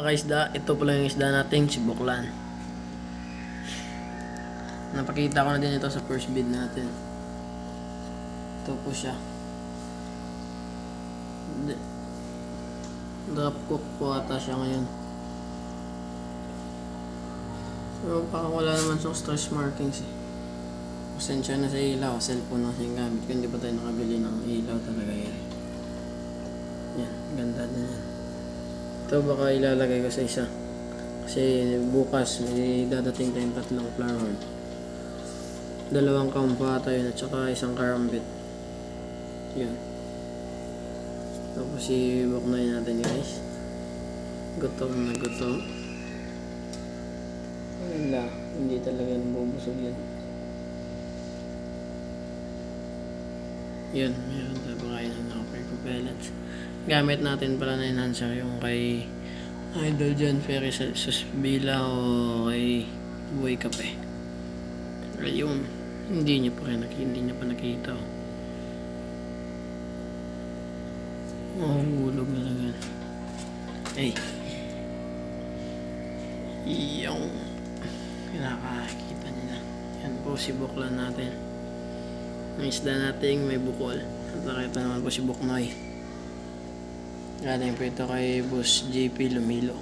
mga kaisda, ito pala yung isda nating sibuklan. Napakita ko na din ito sa first bid natin. Ito po siya. Drop cook po ata siya ngayon. Pero parang wala naman siyang stretch markings eh. Pasensya na sa ilaw, cellphone na siyang gamit. Kung hindi pa tayo nakabili ng ilaw talaga yan. Yan, ganda na yan. Ito baka ilalagay ko sa isa. Kasi bukas may dadating tayong 3 flower. 2 kampa tayo at saka 1 karambit. Yan. Tapos ibuknay natin guys. Gutom na gutom. Wala, hindi talaga nabubusog yan. Yan, meron tayo pakain ng nakaperko pellets. Gamit natin pala na enhancer yung kay Idol John Ferry sa Susbila o kay Buhay Kape. Ayun, hindi niya pa nakita. Hulog na lang yan. Ay. Yung kinakakita niya na. Yan po si buklan natin. Ang isda nating may bukol. At nakita naman po si Buknoy. Galing po ito kay Boss JP Lumilo.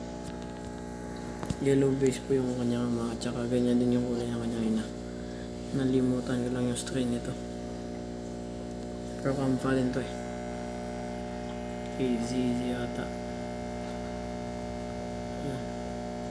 Yellow base po yung kanyang ama. At saka ganyan din yung kulay ng kanyang ina. Nalimutan ko lang yung strain nito. Pero kampa din to eh. KZZ ata.